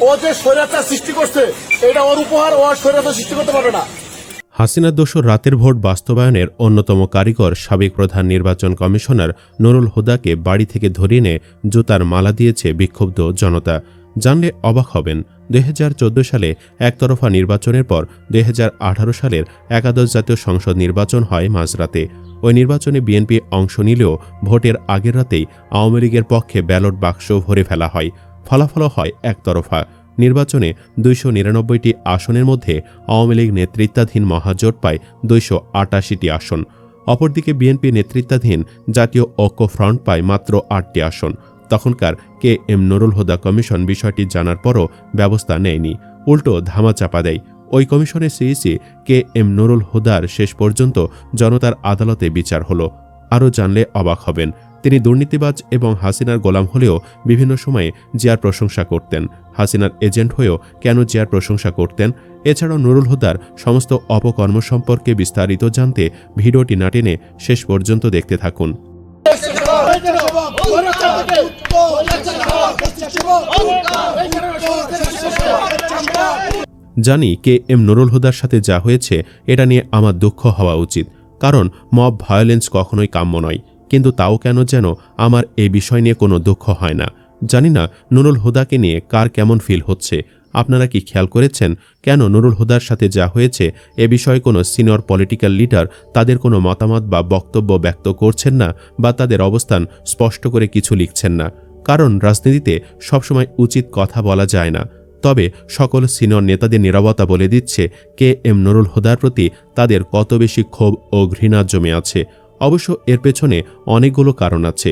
ও যে স্বৈরাচার সৃষ্টি করছে এটা ওর উপহার, ও স্বৈরাচার সৃষ্টি করতে পারবে না। হাসিনার দোসর রাতের ভোট বাস্তবায়নের অন্যতম কারিগর সাবেক প্রধান নির্বাচন কমিশনার নুরুল হুদাকে বাড়ি থেকে ধরিয়ে এনে জুতার মালা দিয়েছে বিক্ষুব্ধ জনতা। জানলে অবাক হবেন, 2014 সালে একতরফা নির্বাচনের পর 2018 সালের একাদশ জাতীয় সংসদ নির্বাচন হয় মাঝরাতে। ওই নির্বাচনে বিএনপি অংশ নিলেও ভোটের আগের রাতেই আওয়ামী লীগের পক্ষে ব্যালট বাক্স ভরে ফেলা হয়। ফলাফলও হয় একতরফা। নির্বাচনে 299টি আসনের মধ্যে আওয়ামী লীগ নেতৃত্বাধীন মহাজোট পায় 288টি আসন। অপরদিকে বিএনপি নেতৃত্বাধীন জাতীয় ঐক্য ফ্রন্ট পায় মাত্র 8টি আসন। তখনকার KM নুরুল হুদা কমিশন বিষয়টি জানার পরও ব্যবস্থা নেয়নি, উল্টো ধামাচাপা দেয়। ওই কমিশনের সিইসি KM নুরুল হুদার শেষ পর্যন্ত জনতার আদালতে বিচার হলো। আরও জানলে অবাক হবেন, তিনি দুর্নীতিবাজ এবং হাসিনার গোলাম হলেও বিভিন্ন সময়ে জিয়ার প্রশংসা করতেন। হাসিনার এজেন্ট হয়েও কেন জিয়ার প্রশংসা করতেন? এছাড়াও নুরুল হুদার সমস্ত অপকর্ম সম্পর্কে বিস্তারিত জানতে ভিডিওটি না টেনে শেষ পর্যন্ত দেখতে থাকুন। জানি KM নুরুল হুদার সাথে যা হয়েছে এটা নিয়ে আমার দুঃখ হওয়া উচিত, কারণ মব ভায়োলেন্স কখনোই কাম্য নয়। কিন্তু তাও কেন যেন আমার এই বিষয় নিয়ে কোনো দুঃখ হয় না। জানি না নুরুল হুদাকে নিয়ে কার কেমন ফিল হচ্ছে। আপনারা কি খেয়াল করেছেন কেন নুরুল হুদার সাথে যা হয়েছে এ বিষয়ে কোনো সিনিয়র পলিটিক্যাল লিডার তাদের কোনো মতামত বা বক্তব্য ব্যক্ত করছেন না, বা তাদের অবস্থান স্পষ্ট করে কিছু লিখছেন না? কারণ রাজনীতিতে সবসময় উচিত কথা বলা যায় না। তবে সকল সিনিয়র নেতাদের নীরবতা বলে দিচ্ছে KM নুরুল হুদার প্রতি তাদের কত বেশি ক্ষোভ ও ঘৃণা জমে আছে। অবশ্য এর পেছনে অনেকগুলো কারণ আছে।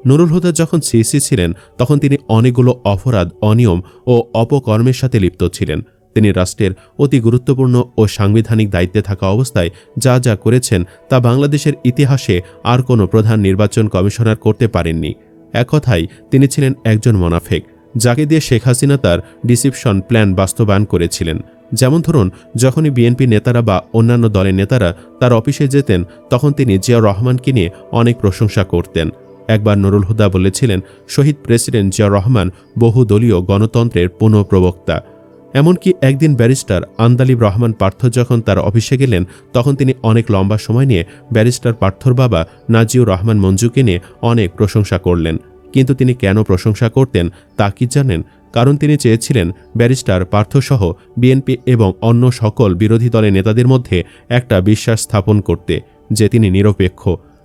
নুরুল হুদা যখন সিইসি ছিলেন তখন তিনি অনেকগুলো অপরাধ, অনিয়ম ও অপকর্মের সাথে লিপ্ত ছিলেন। তিনি রাষ্ট্রের অতি গুরুত্বপূর্ণ ও সাংবিধানিক দায়িত্বে থাকা অবস্থায় যা যা করেছেন তা বাংলাদেশের ইতিহাসে আর কোনো প্রধান নির্বাচন কমিশনার করতে পারেননি। এক কথায় তিনি ছিলেন একজন মোনাফেক, যাকে দিয়ে শেখ হাসিনা তার ডিসিপশন প্ল্যান বাস্তবায়ন করেছিলেন। যেমন ধরুন, যখনই বিএনপি নেতারা বা অন্যান্য দলের নেতারা তার অফিসে যেতেন তখন তিনি জিয়াউর রহমানকে নিয়ে অনেক প্রশংসা করতেন। একবার নুরুল হুদা বলেছিলেন, শহীদ প্রেসিডেন্ট জিয়াউর রহমান বহুদলীয় গণতন্ত্রের পুনঃপ্রবক্তা। এমনকি একদিন ব্যারিস্টার আন্দালিব রহমান পার্থ যখন তার অফিসে গেলেন তখন তিনি অনেক লম্বা সময় নিয়ে ব্যারিস্টার পার্থর বাবা নাজিউর রহমান মঞ্জুকে নিয়ে অনেক প্রশংসা করলেন। কিন্তু তিনি কেন প্রশংসা করতেন তা কি জানেন? কারণ তিনি চেয়েছিলেন ব্যারিস্টার পার্থসহ বিএনপি এবং অন্য সকল বিরোধী দলের নেতাদের মধ্যে একটা বিশ্বাস স্থাপন করতে যে তিনি নিরপেক্ষ।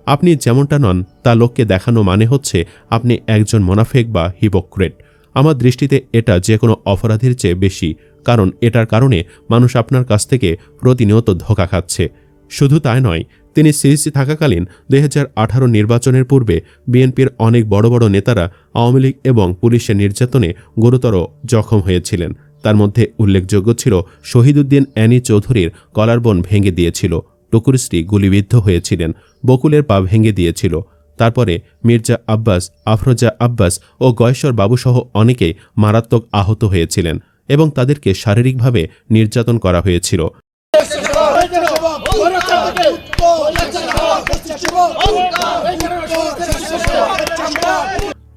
আপনি যেমনটা নন তা লোককে দেখানো মানে হচ্ছে আপনি একজন মোনাফেক বা হিপোক্রেট। আমার দৃষ্টিতে এটা যে কোনো অপরাধের চেয়ে বেশি, কারণ এটার কারণে মানুষ আপনার কাছ থেকে প্রতিনিয়ত ধোঁকা খাচ্ছে। শুধু তাই নয়, তিনি সিইসি থাকাকালীন 2018 নির্বাচনের পূর্বে বিএনপির অনেক বড় বড় নেতারা আওয়ামী লীগ এবং পুলিশের নির্যাতনে গুরুতর জখম হয়েছিলেন। তার মধ্যে উল্লেখযোগ্য ছিল শহীদউদ্দিন অ্যানি চৌধুরীর কলারবোন ভেঙে দিয়েছিল, টুকুর স্ত্রী গুলিবিদ্ধ হয়েছিলেন, বকুলের পা ভেঙে দিয়েছিল। তারপরে মির্জা আব্বাস, আফরোজা আব্বাস ও গয়েশ্বর বাবুসহ অনেকেই মারাত্মক আহত হয়েছিলেন এবং তাদেরকে শারীরিকভাবে নির্যাতন করা হয়েছিল।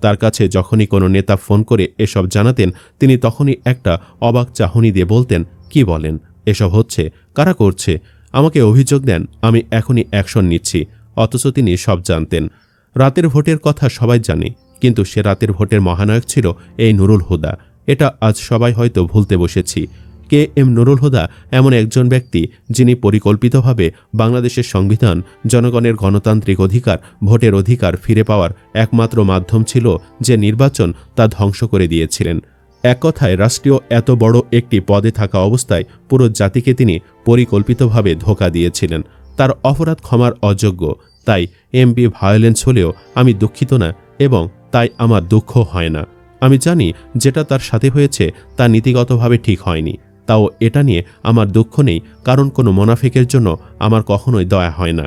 তার কাছে যখনই কোনো নেতা ফোন করে এসব জানাতেন তিনি তখনই একটা অবাক চাহনি দিয়ে বলতেন, কি বলেন, এসব হচ্ছে, কারা করছে? আমাকে অভিযোগ দেন, আমি এখনই অ্যাকশন নিচ্ছি। অথচ তিনি সব জানতেন। রাতের ভোটের কথা সবাই জানে, কিন্তু সে রাতের ভোটের মহানায়ক ছিল এই নুরুল হুদা। এটা আজ সবাই হয়তো ভুলতে বসেছি। KM নুরুল হুদা এমন একজন ব্যক্তি যিনি পরিকল্পিতভাবে বাংলাদেশের সংবিধান, জনগণের গণতান্ত্রিক অধিকার, ভোটের অধিকার ফিরে পাওয়ার একমাত্র মাধ্যম ছিল যে নির্বাচন, তা ধ্বংস করে দিয়েছিলেন। এক কথায় রাষ্ট্রীয় এত বড় একটি পদে থাকা অবস্থায় পুরো জাতিকে তিনি পরিকল্পিতভাবে ধোঁকা দিয়েছিলেন। তার অপরাধ ক্ষমার অযোগ্য। তাই MB ভায়োলেন্স হলেও আমি দুঃখিত না এবং তাই আমার দুঃখ হয় না। আমি জানি যেটা তার সাথে হয়েছে তা নীতিগতভাবে ঠিক হয়নি, তাও এটা নিয়ে আমার দুঃখ নেই, কারণ কোনো মোনাফিকের জন্য আমার কখনোই দয়া হয় না।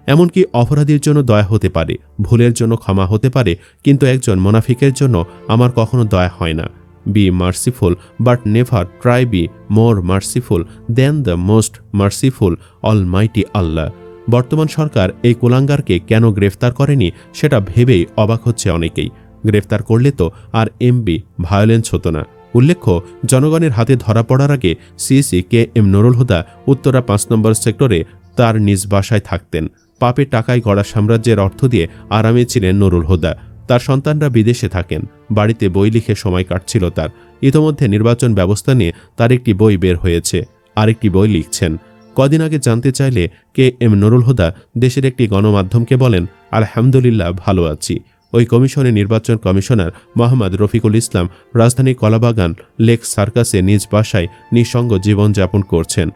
এমনকি অপরাধীর জন্য দয়া হতে পারে, ভুলের জন্য ক্ষমা হতে পারে, কিন্তু একজন মোনাফিকের জন্য আমার কখনো দয়া হয় না। Be merciful, but never try be more merciful than the most merciful Almighty Allah. বর্তমান সরকার এই কুলাঙ্গারকে কেন গ্রেফতার করেনি সেটা ভেবেই অবাক হচ্ছে অনেকেই। গ্রেফতার করলে তো আর MB ভায়োলেন্স হতো না। উল্লেখ্য, জনগণের হাতে ধরা পড়ার আগে CEC K M Nurul Huda Uttara ৫ নম্বর সেক্টরে তার নিজ বাসায় থাকতেন। পাপের টাকায় গড়া সাম্রাজ্যের অর্থ দিয়ে আরামে ছিলেন নুরুল হুদা। তার সন্তানরা বিদেশে থাকেন। বাড়িতে বই লিখে সময় কাটছিল তার। ইতোমধ্যে নির্বাচন ব্যবস্থা নিয়ে তার একটি বই বের হয়েছে, আরেকটি বই লিখছেন। কদিন আগে জানতে চাইলে কে এম নুরুল হুদা দেশের একটি গণমাধ্যমকে বলেন, আলহামদুলিল্লাহ ভালো আছি। ওই কমিশনে নির্বাচন কমিশনার মোহাম্মদ রফিকুল ইসলাম রাজধানী কলাবাগান লেক সার্কাসে নিজ বাসায় নিঃসঙ্গ জীবনযাপন করছেন।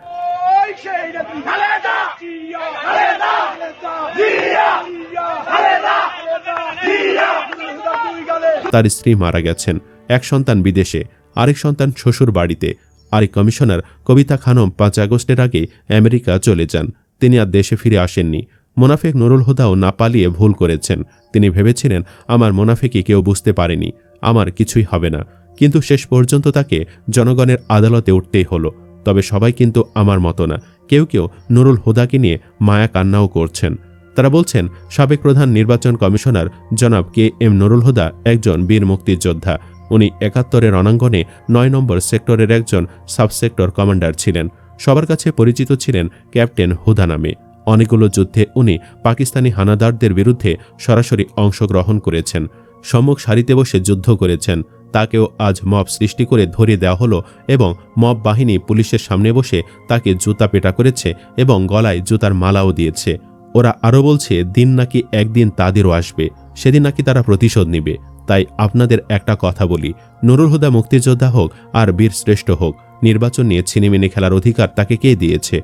তার স্ত্রী মারা গেছেন, এক সন্তান বিদেশে, আরেক সন্তান শ্বশুর বাড়িতে। আরেক কমিশনার কবিতা খানম ৫ আগস্টের আগে আমেরিকা চলে যান। তিনি আর দেশে ফিরে আসেননি। মোনাফেক নুরুল হুদাও না পালিয়ে ভুল করেছেন। তিনি ভেবেছিলেন আমার মোনাফেকি কেউ বুঝতে পারেনি, আমার কিছুই হবে না। কিন্তু শেষ পর্যন্ত তাকে জনগণের আদালতে উঠতেই হলো। তবে সবাই কিন্তু আমার মতো না। কেউ কেউ নুরুল হুদাকে নিয়ে মায়া কান্নাও করছেন। তারা বলছেন, সাবেক প্রধান নির্বাচন কমিশনার জনাব কে এম নুরুল হুদা একজন বীর মুক্তিযোদ্ধা। উনি ৭১-এর রণাঙ্গনে ৯ নম্বর সেক্টরের একজন সাবসেক্টর কমান্ডার ছিলেন। সবার কাছে পরিচিত ছিলেন ক্যাপ্টেন হুদা নামে। অনেকগুলো যুদ্ধে উনি পাকিস্তানি হানাদারদের বিরুদ্ধে সরাসরি অংশগ্রহণ করেছেন। সম্মুখ সারিতে বসে যুদ্ধ করেছেন। তাকেও আজ মব সৃষ্টি করে ধরিয়ে দেওয়া হলো এবং মব বাহিনী পুলিশের সামনে বসে তাকে জুতা পেটা করেছে এবং গলায় জুতার মালাও দিয়েছে। ওরা আরও বলছে দিন নাকি একদিন তাদেরও আসবে, সেদিন নাকি তারা প্রতিশোধ নিবে। তাই আপনাদের একটা কথা বলি, নুরুল হুদা মুক্তিযোদ্ধা হোক আর বীর শ্রেষ্ঠ হোক, নির্বাচন নিয়ে ছিনিমিনি খেলার অধিকার তাকে কে দিয়েছে?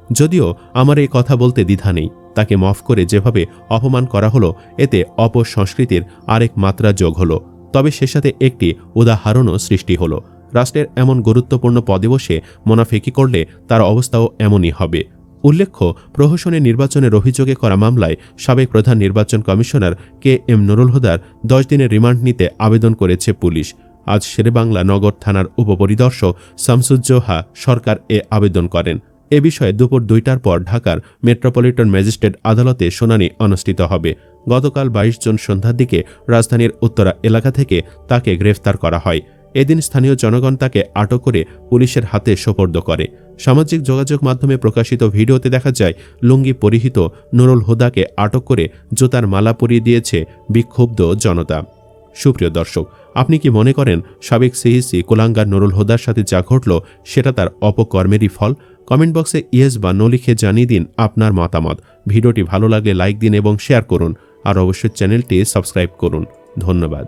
যদিও আমার এই কথা বলতে দ্বিধা নেই। তাকে মাফ করে যেভাবে অপমান করা হলো, এতে অপসংস্কৃতির আরেক মাত্রা যোগ হলো। তবে সে সাথে একটি উদাহরণও সৃষ্টি হলো। রাষ্ট্রের এমন গুরুত্বপূর্ণ পদে বসে মোনাফেকি করলে তার অবস্থাও এমনই হবে। উল্লেখ্য, প্রহসনের নির্বাচনের অভিযোগে করা মামলায় সাবেক প্রধান নির্বাচন কমিশনার কে এম নুরুল হুদার 10 দিনের রিমান্ড নিতে আবেদন করেছে পুলিশ। আজ শেরেবাংলা নগর থানার উপপরিদর্শক শামসুজ্জোহা সরকার এ আবেদন করেন। এ বিষয়ে দুপুর 2টার পর ঢাকার মেট্রোপলিটন ম্যাজিস্ট্রেট আদালতে শুনানি অনুষ্ঠিত হবে। গতকাল 22 জুন সন্ধ্যার দিকে রাজধানীর উত্তরা এলাকা থেকে তাকে গ্রেফতার করা হয়। এদিন স্থানীয় জনগণ তাকে আটক করে পুলিশের হাতে সোপর্দ করে। সামাজিক যোগাযোগ মাধ্যমে প্রকাশিত ভিডিওতে দেখা যায় লুঙ্গি পরিহিত নুরুল হুদাকে আটক করে জুতার মালা পরিয়ে দিয়েছে বিক্ষুব্ধ জনতা। সুপ্রিয় দর্শক, আপনি কি মনে করেন সাবেক সিইসি কুলাঙ্গার নুরুল হুদার সাথে যা ঘটল সেটা তার অপকর্মেরই ফল? কমেন্ট বক্সে ইয়েস বা নো লিখে জানিয়ে দিন আপনার মতামত। ভিডিওটি ভালো লাগলে লাইক দিন এবং শেয়ার করুন, আর অবশ্যই চ্যানেলটি সাবস্ক্রাইব করুন। ধন্যবাদ।